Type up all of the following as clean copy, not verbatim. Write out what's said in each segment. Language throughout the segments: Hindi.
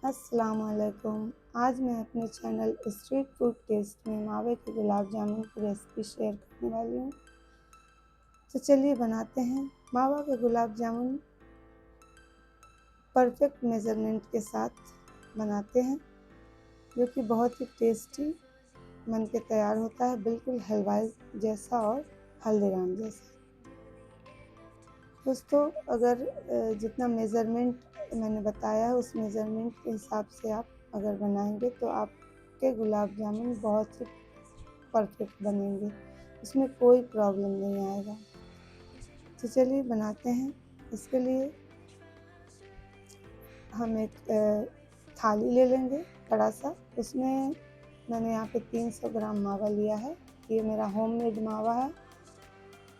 अस्सलाम वालेकुम। आज मैं अपने चैनल स्ट्रीट फूड टेस्ट में मावे के गुलाब जामुन की रेसिपी शेयर करने वाली हूँ। तो चलिए बनाते हैं। मावा के गुलाब जामुन परफेक्ट मेज़रमेंट के साथ बनाते हैं, जो कि बहुत ही टेस्टी बन के तैयार होता है, बिल्कुल हलवाई जैसा और हल्दीराम जैसा। दोस्तों, अगर जितना मेज़रमेंट मैंने बताया है उस मेज़रमेंट के हिसाब से आप अगर बनाएँगे तो आपके गुलाब जामुन बहुत ही परफेक्ट बनेंगे, इसमें कोई प्रॉब्लम नहीं आएगा। तो चलिए बनाते हैं। इसके लिए हम एक थाली ले लेंगे बड़ा-सा, उसमें मैंने यहाँ पे 300 ग्राम मावा लिया है। ये मेरा होममेड मावा है,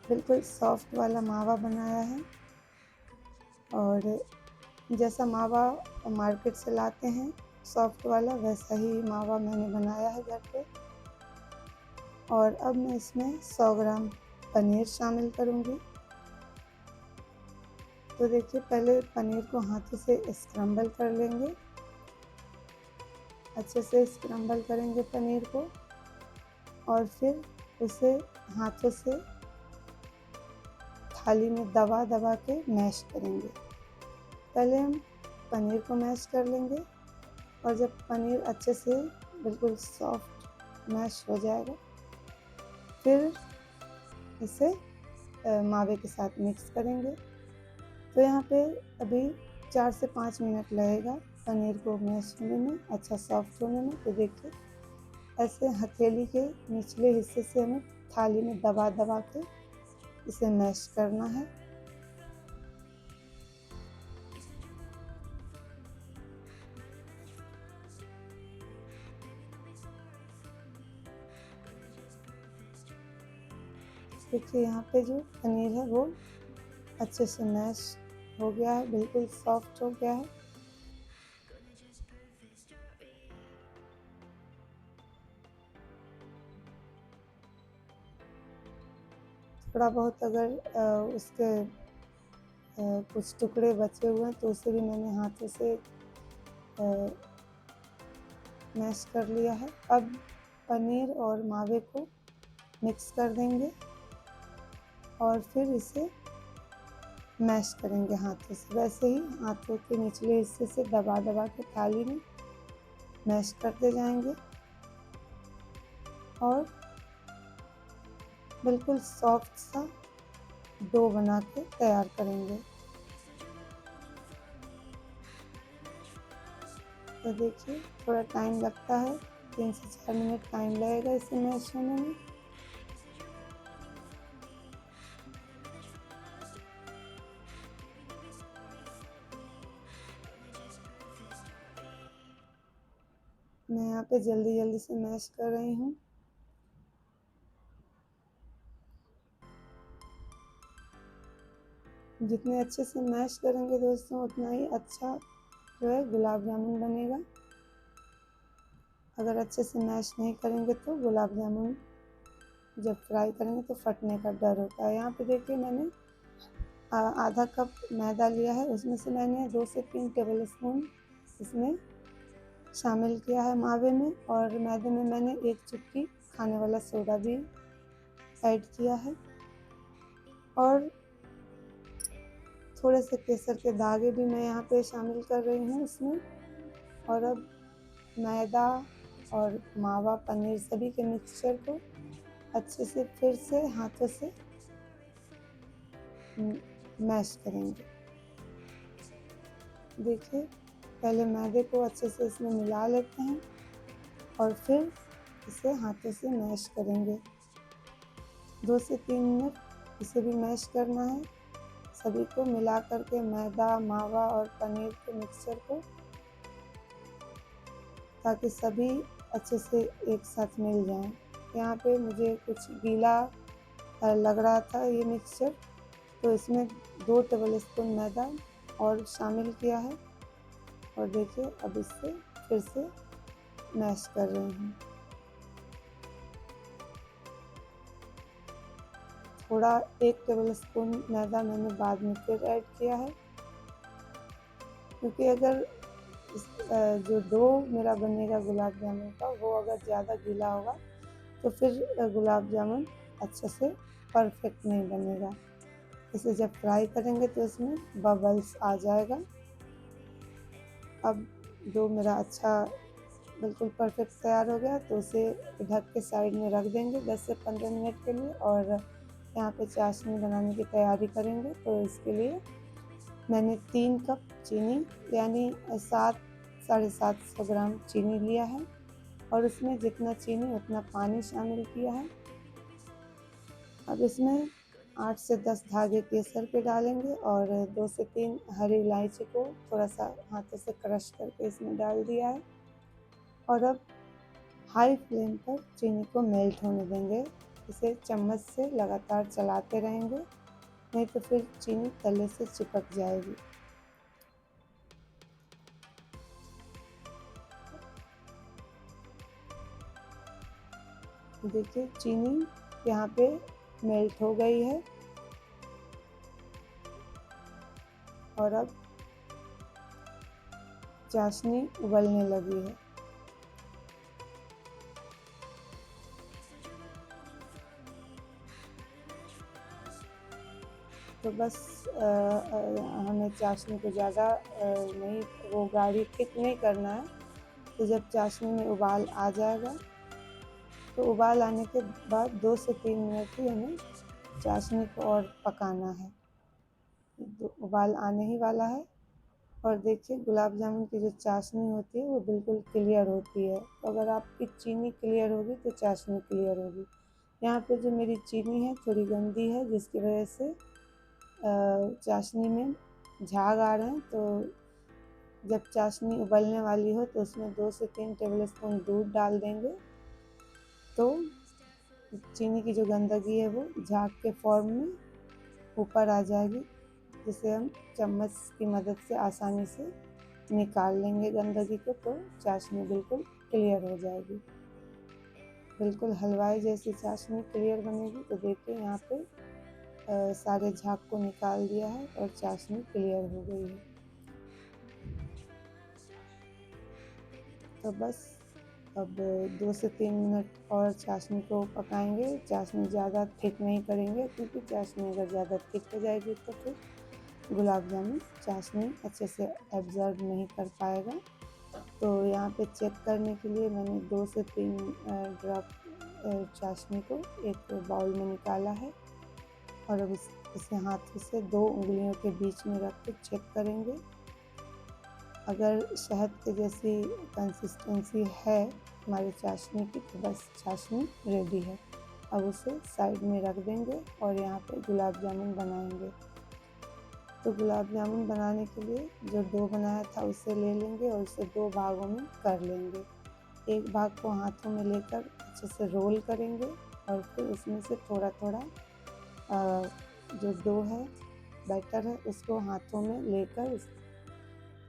बिल्कुल सॉफ्ट वाला मावा बनाया है और जैसा मावा मार्केट से लाते हैं सॉफ्ट वाला, वैसा ही मावा मैंने बनाया है घर पे। और अब मैं इसमें 100 ग्राम पनीर शामिल करूँगी। तो देखिए, पहले पनीर को हाथों से स्क्रम्बल कर लेंगे, अच्छे से स्क्रम्बल करेंगे पनीर को और फिर उसे हाथों से थाली में दबा-दबा के मैश करेंगे। पहले हम पनीर को मैश कर लेंगे और जब पनीर अच्छे से बिल्कुल सॉफ्ट मैश हो जाएगा, फिर इसे मावे के साथ मिक्स करेंगे। तो यहाँ पे अभी 4 से 5 मिनट लगेगा पनीर को मैश होने में, अच्छा सॉफ्ट होने में। तो देखिए, ऐसे हथेली के निचले हिस्से से हमें थाली में दबा-दबा के इसे मैश करना है। देखिए, यहाँ पे जो पनीर है वो अच्छे से मैश हो गया है, बिल्कुल सॉफ्ट हो गया है। थोड़ा बहुत अगर उसके कुछ टुकड़े बचे हुए हैं तो उसे भी मैंने हाथों से मैश कर लिया है। अब पनीर और मावे को मिक्स कर देंगे और फिर इसे मैश करेंगे हाथों से। वैसे ही हाथों के निचले हिस्से से दबा-दबा के थाली में मैश करते जाएंगे और बिल्कुल सॉफ्ट सा डो बना के तैयार करेंगे। तो देखिए, थोड़ा टाइम लगता है, 3 से 4 मिनट टाइम लगेगा इसे मैश होने में। मैं यहाँ पे जल्दी-जल्दी से मैश कर रही हूँ। जितने अच्छे से मैश करेंगे दोस्तों, उतना ही अच्छा जो है गुलाब जामुन बनेगा। अगर अच्छे से मैश नहीं करेंगे तो गुलाब जामुन जब फ्राई करेंगे तो फटने का डर होता है। यहाँ पे देखिए, मैंने आधा कप मैदा लिया है, उसमें से मैंने 2 से 3 टेबलस्पून इसमें शामिल किया है मावे में और मैदे में मैंने 1 चुटकी खाने वाला सोडा भी ऐड किया है और थोड़े से केसर के दागे भी मैं यहाँ पे शामिल कर रही हूँ इसमें। और अब मैदा और मावा, पनीर सभी के मिक्सचर को अच्छे से फिर से हाथों से मैश करेंगे। देखिए, पहले मैदे को अच्छे से इसमें मिला लेते हैं और फिर इसे हाथों से मैश करेंगे। 2 से 3 मिनट इसे भी मैश करना है, सभी को मिला कर के मैदा, मावा और पनीर के मिक्सचर को, ताकि सभी अच्छे से एक साथ मिल जाएँ। यहाँ पे मुझे कुछ गीला लग रहा था ये मिक्सचर, तो इसमें 2 टेबलस्पून मैदा और शामिल किया है और देखिए, अब इसे फिर से मैश कर रही हूँ। थोड़ा 1 टेबलस्पून मैदा मैंने बाद में फिर ऐड किया है, क्योंकि अगर जो डो मेरा बनेगा गुलाब जामुन का वो अगर ज़्यादा गीला होगा तो फिर गुलाब जामुन अच्छे से परफेक्ट नहीं बनेगा। इसे जब फ्राई करेंगे तो इसमें बबल्स आ जाएगा। अब डो मेरा अच्छा बिल्कुल परफेक्ट तैयार हो गया तो उसे ढक के साइड में रख देंगे 10 से 15 मिनट के लिए। और यहाँ पे चाशनी बनाने की तैयारी करेंगे। तो इसके लिए मैंने 3 कप चीनी यानी 7 साढ़े 700 ग्राम चीनी लिया है और उसमें जितना चीनी उतना पानी शामिल किया है। अब इसमें 8 से 10 धागे केसर के डालेंगे और 2 से 3 हरी इलायची को थोड़ा सा हाथों से क्रश करके इसमें डाल दिया है। और अब हाई फ्लेम पर चीनी को मेल्ट होने देंगे। इसे चम्मच से लगातार चलाते रहेंगे, नहीं तो फिर चीनी तले से चिपक जाएगी। देखिए चीनी यहाँ पे मेल्ट हो गई है और अब चाशनी उबलने लगी है। तो बस हमें चाशनी को ज़्यादा नहीं वो गाढ़ी थिक नहीं करना है। तो जब चाशनी में उबाल आ जाएगा तो उबाल आने के बाद 2 से 3 मिनट ही हमें चाशनी को और पकाना है। तो उबाल आने ही वाला है और देखिए गुलाब जामुन की जो चाशनी होती है वो बिल्कुल क्लियर होती है। तो अगर आपकी चीनी क्लियर होगी तो चाशनी क्लियर होगी। यहाँ पे जो मेरी चीनी है थोड़ी गंदी है जिसकी वजह से चाशनी में झाग आ रहे हैं। तो जब चाशनी उबलने वाली हो तो उसमें 2 से 3 टेबलस्पून दूध डाल देंगे। तो चीनी की जो गंदगी है वो झाग के फॉर्म में ऊपर आ जाएगी, जिसे हम चम्मच की मदद से आसानी से निकाल लेंगे गंदगी को। तो चाशनी बिल्कुल क्लियर हो जाएगी, बिल्कुल हलवाई जैसी चाशनी क्लियर बनेगी। तो देखिए यहाँ पे सारे झाग को निकाल दिया है और चाशनी क्लियर हो गई है। तो बस अब 2 से 3 मिनट और चाशनी को पकाएंगे। चाशनी ज़्यादा थिक नहीं करेंगे क्योंकि चाशनी अगर ज़्यादा थिक हो जाएगी तो फिर गुलाब जामुन चाशनी अच्छे से एब्जॉर्ब नहीं कर पाएगा। तो यहाँ पे चेक करने के लिए मैंने 2 से 3 ड्रॉप चाशनी को एक बाउल में निकाला है और अब इसे हाथों से 2 उंगलियों के बीच में रख के चेक करेंगे। अगर शहद के जैसी कंसिस्टेंसी है हमारी चाशनी की तो बस चाशनी रेडी है। अब उसे साइड में रख देंगे और यहाँ पे गुलाब जामुन बनाएंगे। तो गुलाब जामुन बनाने के लिए जो डो बनाया था उसे ले लेंगे और उसे 2 भागों में कर लेंगे। एक भाग को हाथों में लेकर अच्छे से रोल करेंगे और फिर उसमें से थोड़ा थोड़ा जो डो है बैटर है उसको हाथों में लेकर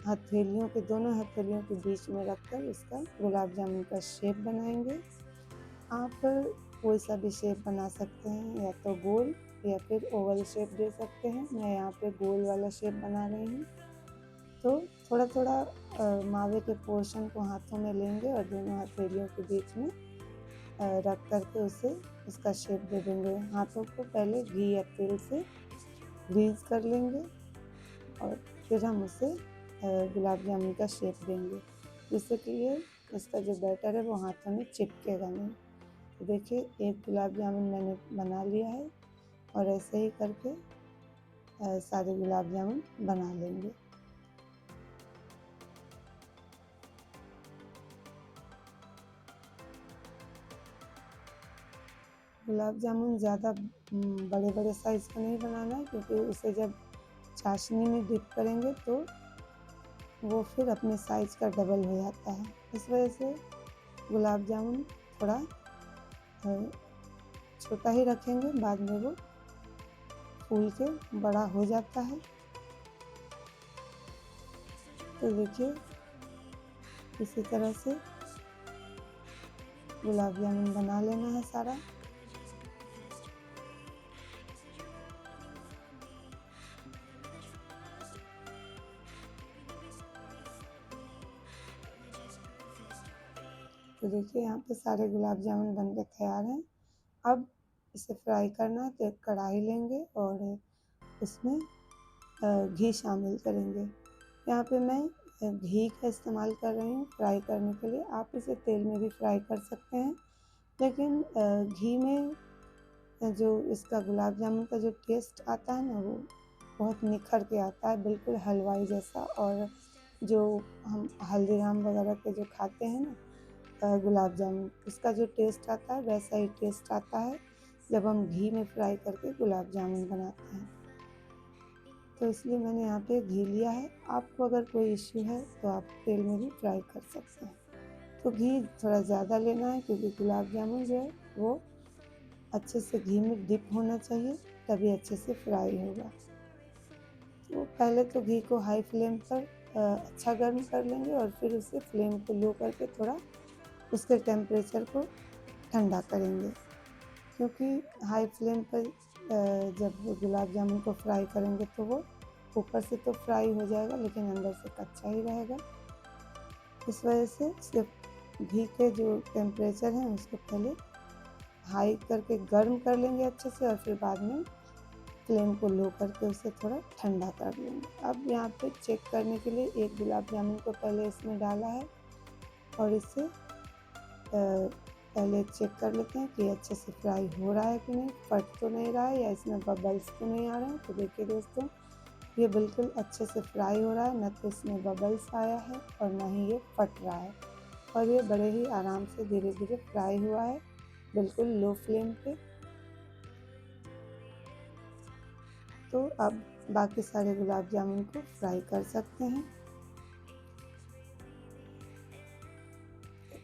हथेलियों के दोनों हथेलियों के बीच में रखकर उसका गुलाब जामुन का शेप बनाएंगे। आप कोई सा भी शेप बना सकते हैं, या तो गोल या फिर ओवल शेप दे सकते हैं। मैं यहाँ पे गोल वाला शेप बना रही हूँ। तो थोड़ा थोड़ा मावे के पोर्शन को हाथों में लेंगे और दोनों हथेलियों के बीच में रख करके उसे उसका शेप दे देंगे। हाथों को पहले घी या तेल से ग्रीस कर लेंगे और फिर हम उसे गुलाब जामुन का शेप देंगे, जिससे कि ये इसका जो बैटर है वो हाथों में चिपकेगा नहीं। तो देखिए एक गुलाब जामुन मैंने बना लिया है और ऐसे ही करके सारे गुलाब जामुन बना लेंगे। गुलाब जामुन ज़्यादा बड़े बड़े साइज़ का नहीं बनाना है क्योंकि उसे जब चाशनी में डिप करेंगे तो वो फिर अपने साइज़ का डबल हो जाता है। इस वजह से गुलाब जामुन थोड़ा छोटा ही रखेंगे, बाद में वो फूल के बड़ा हो जाता है। तो देखिए इसी तरह से गुलाब जामुन बना लेना है सारा। तो देखिए यहाँ पे सारे गुलाब जामुन बन के तैयार हैं। अब इसे फ्राई करना है तो एक कढ़ाई लेंगे और उसमें घी शामिल करेंगे। यहाँ पे मैं घी का इस्तेमाल कर रही हूँ फ्राई करने के लिए। आप इसे तेल में भी फ्राई कर सकते हैं, लेकिन घी में जो इसका गुलाब जामुन का जो टेस्ट आता है ना, वो बहुत निखर के आता है, बिल्कुल हलवाई जैसा। और जो हम हल्दीराम वगैरह के जो खाते हैं ना गुलाब जामुन, उसका जो टेस्ट आता है वैसा ही टेस्ट आता है जब हम घी में फ्राई करके गुलाब जामुन बनाते हैं। तो इसलिए मैंने यहाँ पे घी लिया है। आपको अगर कोई इश्यू है तो आप तेल में भी फ्राई कर सकते हैं। तो घी थोड़ा ज़्यादा लेना है, क्योंकि गुलाब जामुन जो है वो अच्छे से घी में डिप होना चाहिए, तभी अच्छे से फ्राई होगा। तो पहले तो घी को हाई फ्लेम पर अच्छा गर्म कर लेंगे और फिर उसे फ्लेम को लो करके थोड़ा उसके टेम्परेचर को ठंडा करेंगे, क्योंकि हाई फ्लेम पर जब गुलाब जामुन को फ्राई करेंगे तो वो ऊपर से तो फ्राई हो जाएगा लेकिन अंदर से कच्चा ही रहेगा। इस वजह से सिर्फ घी के जो टेम्परेचर है उसको पहले हाई करके गर्म कर लेंगे अच्छे से, और फिर बाद में फ्लेम को लो करके उसे थोड़ा ठंडा कर लेंगे। अब यहाँ पे चेक करने के लिए एक गुलाब जामुन को पहले इसमें डाला है और इसे पहले चेक कर लेते हैं कि अच्छे से फ्राई हो रहा है कि नहीं, फट तो नहीं रहा है या इसमें बबल्स तो नहीं आ रहे हैं। तो देखिए दोस्तों, ये बिल्कुल अच्छे से फ्राई हो रहा है, न तो इसमें बबल्स आया है और ना ही ये फट रहा है, और ये बड़े ही आराम से धीरे धीरे फ्राई हुआ है, बिल्कुल लो फ्लेम पे। तो अब बाकी सारे गुलाब जामुन को फ्राई कर सकते हैं।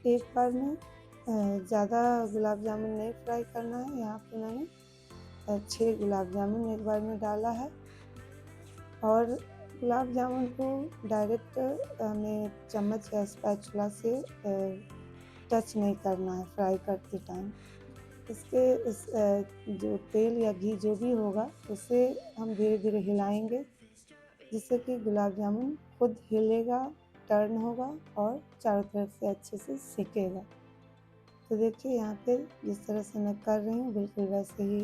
एक बार में ज़्यादा गुलाब जामुन नहीं फ्राई करना है। यहाँ पे मैंने 6 गुलाब जामुन एक बार में डाला है, और गुलाब जामुन को डायरेक्ट हमें चम्मच या स्पैचुला से टच नहीं करना है फ्राई करते टाइम। इसके इस जो तेल या घी जो भी होगा उसे हम धीरे धीरे हिलाएंगे, जिससे कि गुलाब जामुन खुद हिलेगा, टर्न होगा और चारों तरफ से अच्छे से सिकेगा। तो देखिए यहाँ पे जिस तरह से मैं कर रही हूँ बिल्कुल वैसे ही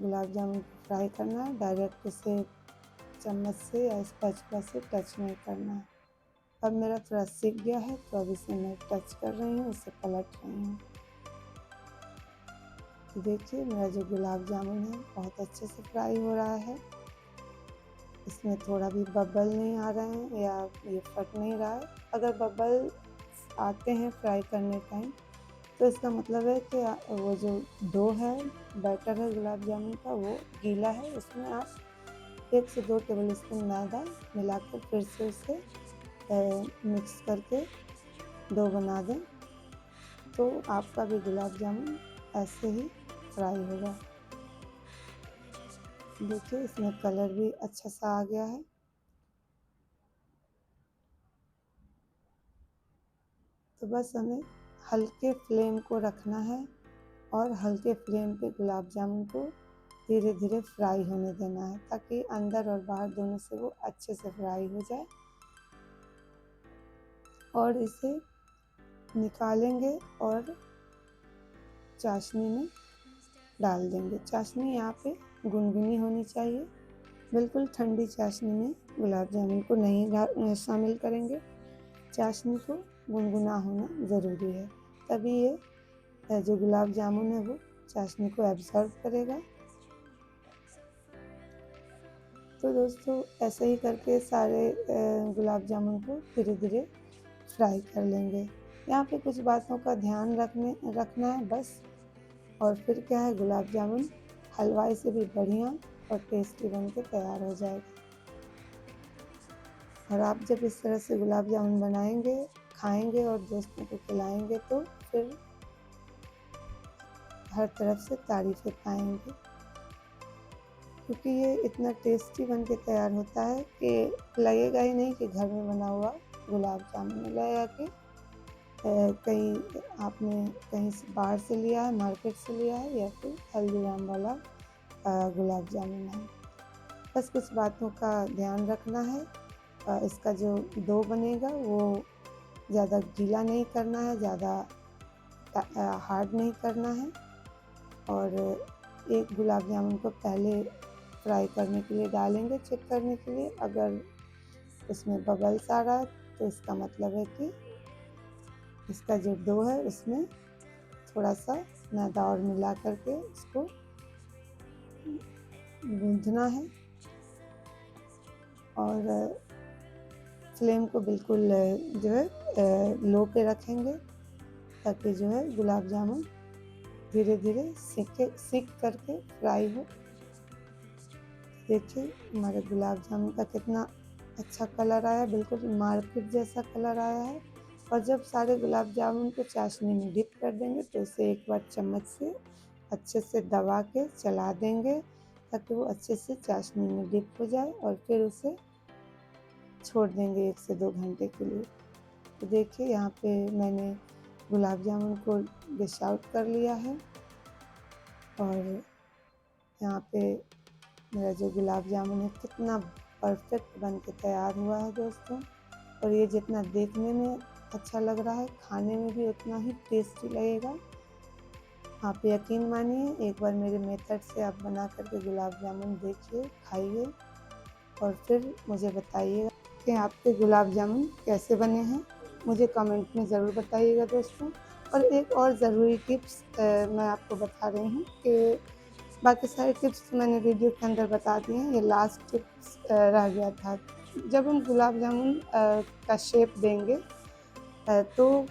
गुलाब जामुन को फ्राई करना है, डायरेक्ट उसे चम्मच से या स्पैचुला से टच नहीं करना है। अब मेरा थोड़ा सिक गया है तो अब इसे मैं टच कर रही हूँ, इसे पलट रही हूँ। तो देखिए मेरा जो गुलाब जामुन है बहुत अच्छे से फ्राई हो रहा है, इसमें थोड़ा भी बबल नहीं आ रहे हैं या ये फट नहीं रहा है। अगर बबल आते हैं फ्राई करने टाइम तो इसका मतलब है कि वो जो डो है, बैटर है गुलाब जामुन का, वो गीला है। उसमें आप 1 से 2 टेबल स्पून मैदा मिलाकर फिर से उसे मिक्स करके डो बना दें, तो आपका भी गुलाब जामुन ऐसे ही फ्राई होगा। देखिए इसमें कलर भी अच्छा सा आ गया है। तो बस हमें हल्के फ्लेम को रखना है और हल्के फ्लेम पे गुलाब जामुन को धीरे धीरे फ्राई होने देना है, ताकि अंदर और बाहर दोनों से वो अच्छे से फ्राई हो जाए। और इसे निकालेंगे और चाशनी में डाल देंगे। चाशनी यहाँ पे गुनगुनी होनी चाहिए, बिल्कुल ठंडी चाशनी में गुलाब जामुन को नहीं शामिल करेंगे। चाशनी को गुनगुना होना ज़रूरी है, तभी ये जो गुलाब जामुन है वो चाशनी को एब्जॉर्ब करेगा। तो दोस्तों ऐसे ही करके सारे गुलाब जामुन को धीरे धीरे फ्राई कर लेंगे। यहाँ पे कुछ बातों का ध्यान रखना है बस, और फिर क्या है, गुलाब जामुन हलवाई से भी बढ़िया और टेस्टी बन के तैयार हो जाएगा। और आप जब इस तरह से गुलाब जामुन बनाएंगे, खाएंगे और दोस्तों को खिलाएंगे तो फिर हर तरफ से तारीफ़ें पाएंगे, क्योंकि ये इतना टेस्टी बन के तैयार होता है कि लगेगा ही नहीं कि घर में बना हुआ गुलाब जामुन है, लगेगा कि कहीं आपने कहीं से बाहर से लिया है, मार्केट से लिया है, या फिर हल्दीराम वाला गुलाब जामुन है। बस कुछ बातों का ध्यान रखना है। इसका जो डो बनेगा वो ज़्यादा गीला नहीं करना है, ज़्यादा हार्ड नहीं करना है। और एक गुलाब जामुन को पहले फ्राई करने के लिए डालेंगे, चेक करने के लिए। अगर उसमें बबल्स आ रहा है तो इसका मतलब है कि इसका जो डो है उसमें थोड़ा सा मैदा और मिला करके इसको गूंथना है। और फ्लेम को बिल्कुल जो है लो पे रखेंगे, ताकि जो है गुलाब जामुन धीरे धीरे सीख करके फ्राई हो। देखिए हमारे गुलाब जामुन का कितना अच्छा कलर आया, बिल्कुल मार्केट जैसा कलर आया है। और जब सारे गुलाब जामुन को चाशनी में डिप कर देंगे तो उसे एक बार चम्मच से अच्छे से दबा के चला देंगे, ताकि वो अच्छे से चाशनी में डिप हो जाए। और फिर उसे छोड़ देंगे 1 से 2 घंटे के लिए। तो देखिए यहाँ पे मैंने गुलाब जामुन को डिश आउट कर लिया है। और यहाँ पे मेरा जो गुलाब जामुन है कितना परफेक्ट बन के तैयार हुआ है दोस्तों। और ये जितना देखने में अच्छा लग रहा है, खाने में भी उतना ही टेस्टी लगेगा। आप यकीन मानिए, एक बार मेरे मेथड से आप बना करके गुलाब जामुन देखिए, खाइए और फिर मुझे बताइएगा कि आपके गुलाब जामुन कैसे बने हैं। मुझे कमेंट में ज़रूर बताइएगा दोस्तों। और एक और ज़रूरी टिप्स मैं आपको बता रही हूँ कि बाकी सारे टिप्स तो मैंने वीडियो के अंदर बता दिए हैं, ये लास्ट टिप्स रह गया था। जब हम गुलाब जामुन का शेप देंगे, तो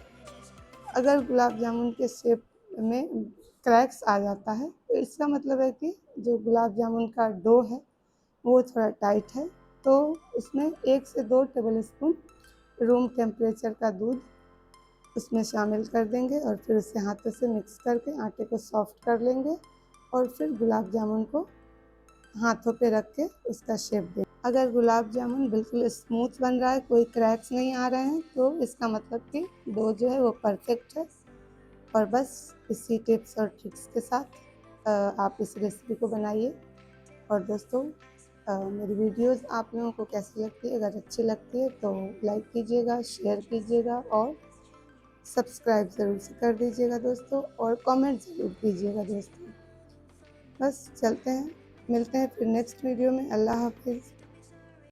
अगर गुलाब जामुन के शेप में क्रैक्स आ जाता है तो इसका मतलब है कि जो गुलाब जामुन का डो है वो थोड़ा टाइट है। तो उसमें 1 से 2 टेबलस्पून रूम टेम्परेचर का दूध उसमें शामिल कर देंगे और फिर उसे हाथों से मिक्स करके आटे को सॉफ्ट कर लेंगे। और फिर गुलाब जामुन को हाथों पे रख के उसका शेप दें। अगर गुलाब जामुन बिल्कुल स्मूथ बन रहा है, कोई क्रैक्स नहीं आ रहे हैं, तो इसका मतलब कि डो जो है वो परफेक्ट है। और बस इसी टिप्स और ट्रिक्स के साथ आप इस रेसिपी को बनाइए। और दोस्तों मेरी वीडियोस आप लोगों को कैसी लगती है? अगर अच्छी लगती है तो लाइक कीजिएगा, शेयर कीजिएगा और सब्सक्राइब ज़रूर से कर दीजिएगा दोस्तों। और कमेंट ज़रूर कीजिएगा दोस्तों। बस चलते हैं, मिलते हैं फिर नेक्स्ट वीडियो में। अल्लाह हाफ़िज़।